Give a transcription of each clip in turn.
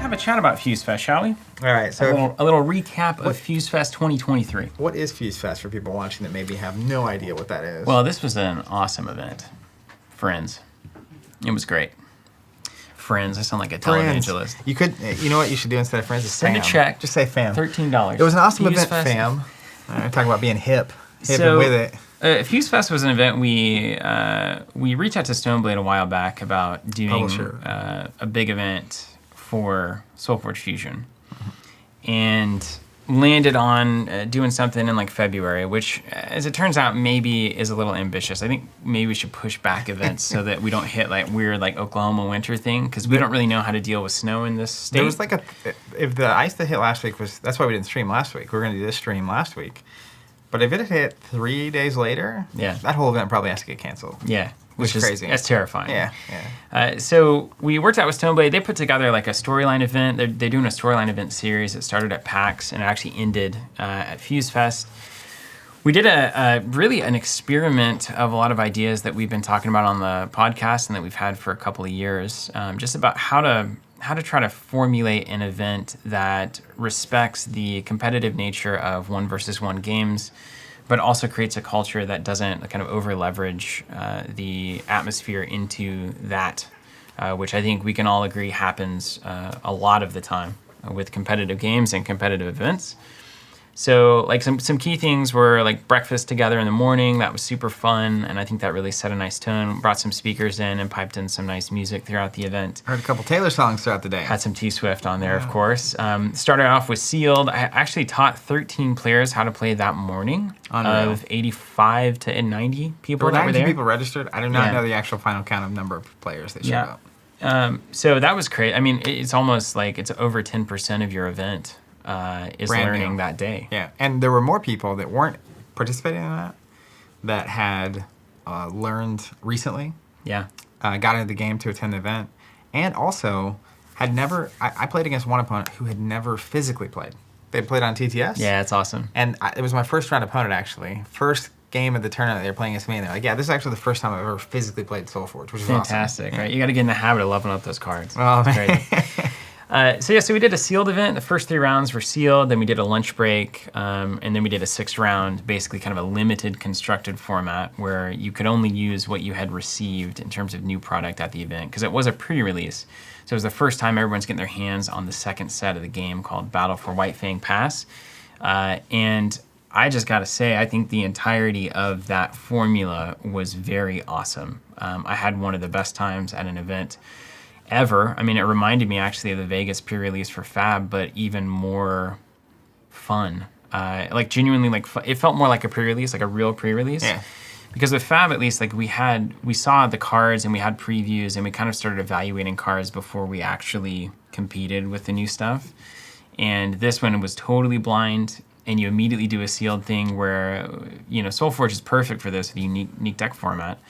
have a chat about FuseFest, shall we? All right, so a little recap of FuseFest 2023. What is FuseFest for people watching that maybe have no idea what that is? Well, this was an awesome event. Friends. It was great. Friends. I sound like a televangelist. You could, you know what you should do instead of friends? Is Send fam. a check. Just say fam. $13. It was an awesome event, FuseFest. fam. Talking about being hip So, and with it. FuseFest was an event we reached out to Stoneblade a while back about doing a big event for SolForge Fusion, and landed on doing something in like February, which, as it turns out, maybe is a little ambitious. I think maybe we should push back events so that we don't hit like weird like Oklahoma winter thing, because we don't really know how to deal with snow in this state. There was like if the ice that hit last week was, that's why we didn't stream last week. We were going to do this stream last week. But if it had hit 3 days later, that whole event probably has to get canceled. Yeah. Which is crazy. That's terrifying. Yeah. So we worked out with Stoneblade. They put together like a storyline event. They're doing a storyline event series. It started at PAX and it actually ended at FuseFest. We did really an experiment of a lot of ideas that we've been talking about on the podcast and that we've had for a couple of years, just about how to try to formulate an event that respects the competitive nature of 1 versus 1 games, but also creates a culture that doesn't kind of over leverage the atmosphere into that, which I think we can all agree happens a lot of the time with competitive games and competitive events. So like some key things were like breakfast together in the morning. That was super fun, and I think that really set a nice tone. Brought some speakers in and piped in some nice music throughout the event. Heard a couple Taylor songs throughout the day. Had some T-Swift on there, of course. Started off with Sealed. I actually taught 13 players how to play that morning. Unreal. Of 85 to 90 people There that were there. people registered. I do not know the actual final count of number of players that showed up. So that was great. I mean, it's almost like it's over 10% of your event is Brand learning new. that day. Yeah, and there were more people that weren't participating in that had learned recently. Yeah. Got into the game to attend the event, and also had never. I played against one opponent who had never physically played. They played on TTS. Yeah, it's awesome. And it was my first round opponent, actually. First game of the tournament, they were playing against me, and they're like, yeah, this is actually the first time I've ever physically played SolForge, which is fantastic, awesome. right? You got to get in the habit of leveling up those cards. Oh, Crazy. So we did a sealed event. The first 3 rounds were sealed. Then we did a lunch break, and then we did a 6th round, basically kind of a limited constructed format where you could only use what you had received in terms of new product at the event, because it was a pre-release. So it was the first time everyone's getting their hands on the 2nd set of the game called Battle for White Fang Pass. And I just got to say, I think the entirety of that formula was very awesome. I had one of the best times at an event ever. I mean, it reminded me actually of the Vegas pre-release for Fab, but even more fun. Like genuinely, like it felt more like a pre-release, like a real pre-release. Yeah. Because with Fab, at least, like we saw the cards and we had previews and we kind of started evaluating cards before we actually competed with the new stuff. And this one was totally blind, and you immediately do a sealed thing where, you know, SolForge is perfect for this, the unique deck format.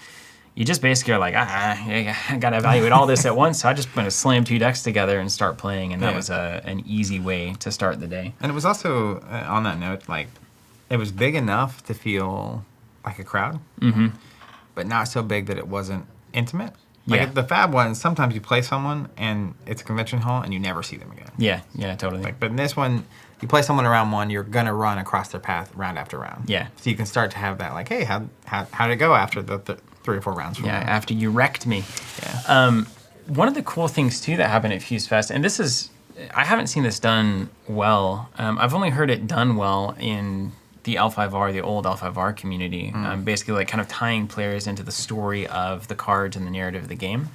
You just basically are like, I got to evaluate all this at once, so I just going to slam 2 decks together and start playing, and that was an easy way to start the day. And it was also, on that note, like, it was big enough to feel like a crowd, but not so big that it wasn't intimate. Like the Fab ones, sometimes you play someone, and it's a convention hall, and you never see them again. Yeah, totally. Like, but in this one, you play someone in round 1, you're going to run across their path round after round. Yeah. So you can start to have that, like, hey, how did it go after the 3 or 4 rounds from now? After you wrecked me. Yeah. One of the cool things, too, that happened at FuseFest, and this is, I haven't seen this done well. I've only heard it done well in the L5R, the old L5R community, basically like kind of tying players into the story of the cards and the narrative of the game.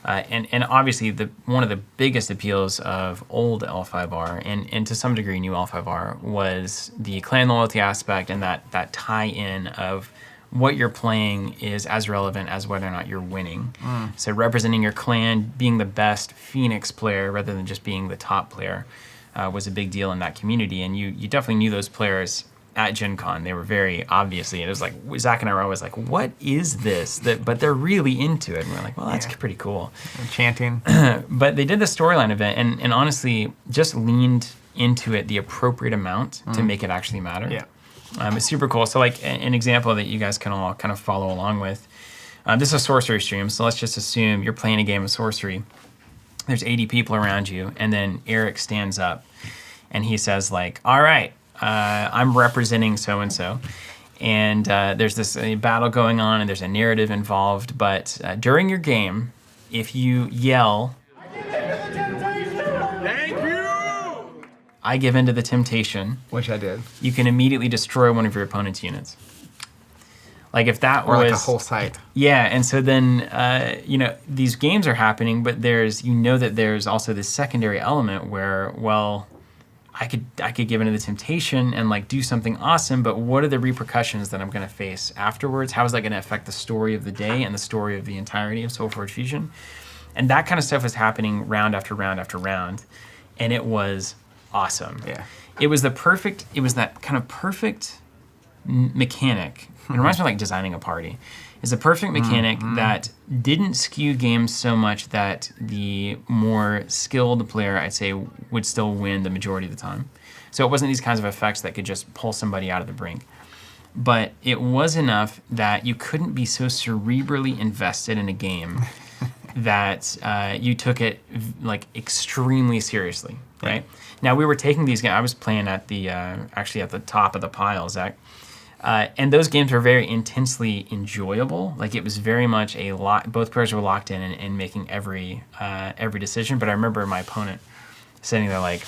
And obviously, one of the biggest appeals of old L5R, and to some degree new L5R, was the clan loyalty aspect and that tie-in of what you're playing is as relevant as whether or not you're winning. So representing your clan, being the best Phoenix player rather than just being the top player was a big deal in that community. And you definitely knew those players at Gen Con. They were very obviously, and it was like, Zach and I were always like, what is this? But they're really into it. And we're like, well, that's pretty cool. And chanting. But they did the storyline event and honestly just leaned into it the appropriate amount to make it actually matter. Yeah. It's super cool. So like an example that you guys can all kind of follow along with. This is a sorcery stream, so let's just assume you're playing a game of sorcery. there's 80 people around you, and then Eric stands up and he says like, all right, I'm representing so-and-so. And there's this battle going on, and there's a narrative involved. But during your game, if you yell, "Thank you," I give in to the temptation. Which I did. You can immediately destroy one of your opponent's units. Like if that or was like a whole site. Yeah, and so then these games are happening, but that there's also this secondary element where, well, I could give into the temptation and like do something awesome, but what are the repercussions that I'm going to face afterwards? How is that going to affect the story of the day and the story of the entirety of SolForge Fusion? And that kind of stuff was happening round after round after round, and it was awesome. Yeah. It was that kind of perfect mechanic. It reminds me of like designing a party. It's a perfect mechanic that didn't skew games so much that the more skilled player, I'd say, would still win the majority of the time. So it wasn't these kinds of effects that could just pull somebody out of the brink. But it was enough that you couldn't be so cerebrally invested in a game that you took it like extremely seriously, right? Yeah. Now we were taking these games. I was playing at the actually at the top of the pile, Zach. And those games were very intensely enjoyable. Like it was very much both players were locked in and making every decision. But I remember my opponent sitting there like,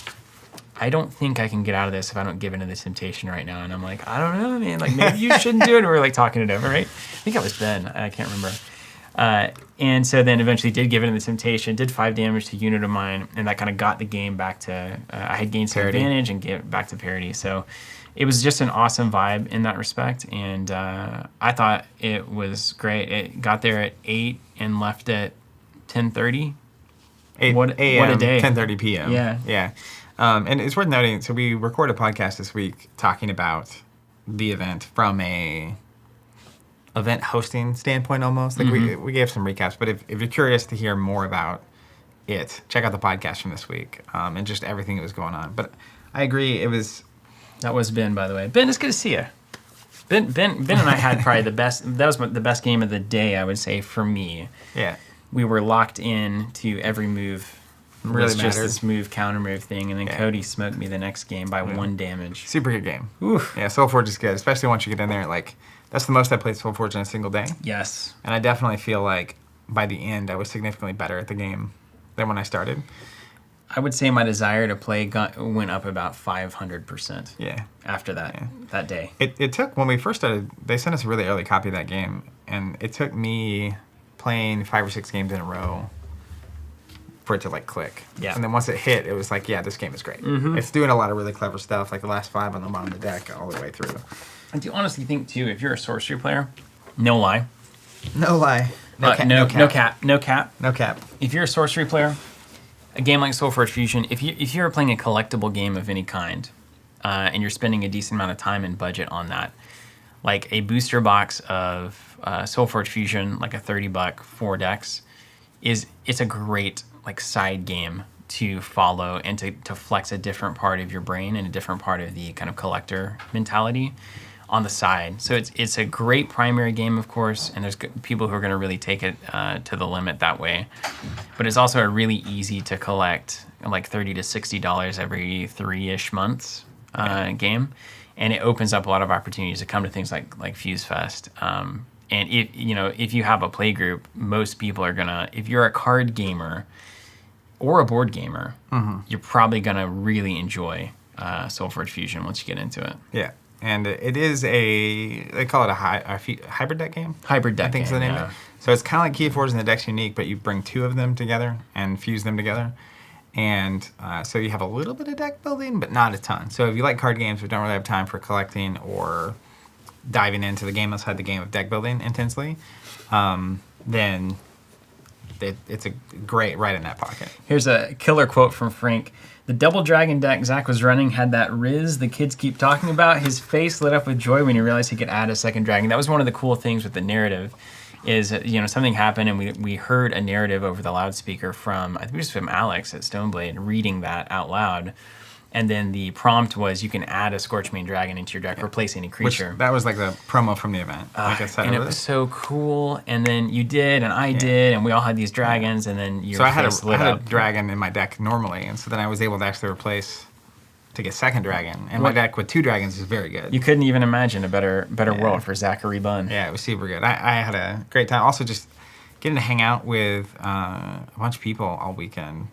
I don't think I can get out of this if I don't give into the temptation right now. And I'm like, I don't know, man. Like maybe you shouldn't do it. And we were like talking it over, right? I think that was Ben. I can't remember. And so then eventually did give into the temptation, did 5 damage to a unit of mine, and that kind of got the game back to, I had gained some advantage and get back to parity. So it was just an awesome vibe in that respect, and I thought it was great. It got there at 8 and left at 10:30. 8 what a day. 10:30 p.m. Yeah. Yeah. And it's worth noting, so we recorded a podcast this week talking about the event from a event hosting standpoint almost. Like we gave some recaps, but if you're curious to hear more about it, check out the podcast from this week and just everything that was going on. But I agree, it was... That was Ben, by the way. Ben, it's good to see you. Ben and I had probably the best. That was the best game of the day, I would say, for me. Yeah. We were locked in to every move. Really was just mattered. this move counter move thing, and then Cody smoked me the next game by 1 damage. Super good game. Oof. Yeah, SolForge is good, especially once you get in there. Like that's the most I played SolForge in a single day. Yes. And I definitely feel like by the end I was significantly better at the game than when I started. I would say my desire to play went up about 500%. Yeah. After that day. It took, when we first started, they sent us a really early copy of that game, and it took me playing 5 or 6 games in a row for it to like click. Yeah. And then once it hit, it was like, yeah, this game is great. It's doing a lot of really clever stuff, like the last 5 on the bottom of the deck all the way through. I do honestly think too, if you're a sorcery player, no lie. No lie. No cap. If you're a sorcery player, a game like SolForge Fusion, if you're playing a collectible game of any kind, and you're spending a decent amount of time and budget on that, like a booster box of SolForge Fusion, like a $30 4 decks, it's a great like side game to follow and to flex a different part of your brain and a different part of the kind of collector mentality on the side. So it's a great primary game, of course, and there's people who are going to really take it to the limit that way. But it's also a really easy to collect, like $30 to $60 every 3-ish months game, and it opens up a lot of opportunities to come to things like FuseFest. And if you have a play group, most people are gonna. If you're a card gamer or a board gamer, you're probably gonna really enjoy SolForge Fusion once you get into it. Yeah. And it is they call it a hybrid deck game? Hybrid deck game, I think is the name of it. So it's kind of like Keyforge and the deck's unique, but you bring 2 of them together and fuse them together. And so you have a little bit of deck building, but not a ton. So if you like card games but don't really have time for collecting or diving into the game outside the game of deck building intensely, then it's a great right in that pocket. Here's a killer quote from Frank. The Double Dragon deck Zach was running had that Riz the kids keep talking about. His face lit up with joy when he realized he could add a second dragon. That was one of the cool things with the narrative is, something happened and we heard a narrative over the loudspeaker from, I think it was from Alex at Stonblade, reading that out loud. And then the prompt was you can add a Scorchmane Dragon into your deck, replace any creature. That was like the promo from the event. Like I said, and it was so cool. And then you did, and I did, and we all had these dragons, and then your face lit I had up. a dragon in my deck normally, and so then I was able to actually replace to get second dragon. And my deck with 2 dragons is very good. You couldn't even imagine a better world for Zachary Bunn. Yeah, it was super good. I had a great time. Also, just getting to hang out with a bunch of people all weekend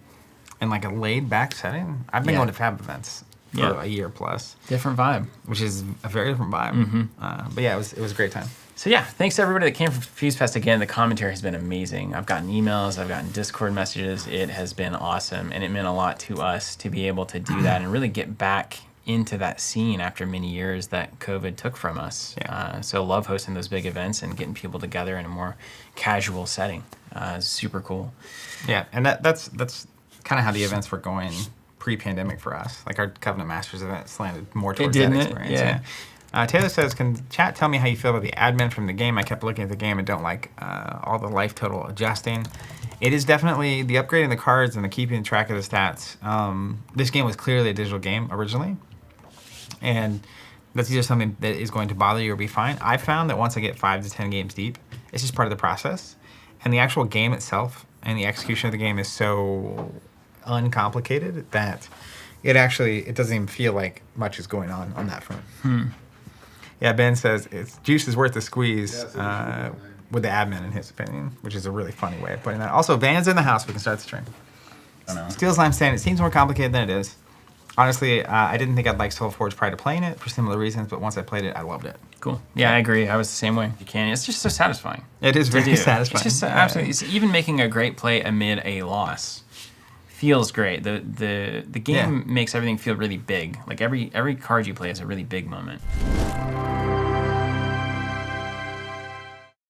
in like a laid back setting. I've been going to Fab events for a year plus. Different vibe. Which is a very different vibe. But yeah, it was a great time. So yeah, thanks to everybody that came from FuseFest again. The commentary has been amazing. I've gotten emails, I've gotten Discord messages. It has been awesome, and it meant a lot to us to be able to do that and really get back into that scene after many years that COVID took from us. Yeah. So love hosting those big events and getting people together in a more casual setting. Super cool. Yeah, and that's kind of how the events were going pre-pandemic for us. Like our Covenant Masters event slanted more towards that experience. Yeah. Taylor says, can chat tell me how you feel about the admin from the game? I kept looking at the game and don't like all the life total adjusting. It is definitely the upgrading the cards and the keeping track of the stats. This game was clearly a digital game originally. And that's either something that is going to bother you or be fine. I found that once I get 5 to 10 games deep, it's just part of the process. And the actual game itself and the execution of the game is so uncomplicated that it doesn't even feel like much is going on that front. Yeah, Ben says juice is worth the squeeze with the admin in his opinion, which is a really funny way of putting that. Also, Van's in the house. We can start the stream. Steel's Lime saying it seems more complicated than it is. Honestly, I didn't think I'd like SolForge prior to playing it for similar reasons, but once I played it, I loved it. Cool. Yeah, I agree. I was the same way. You can. It's just so satisfying. It is very satisfying. It's just absolutely. It's even making a great play amid a loss feels great. The game makes everything feel really big. Like every card you play is a really big moment.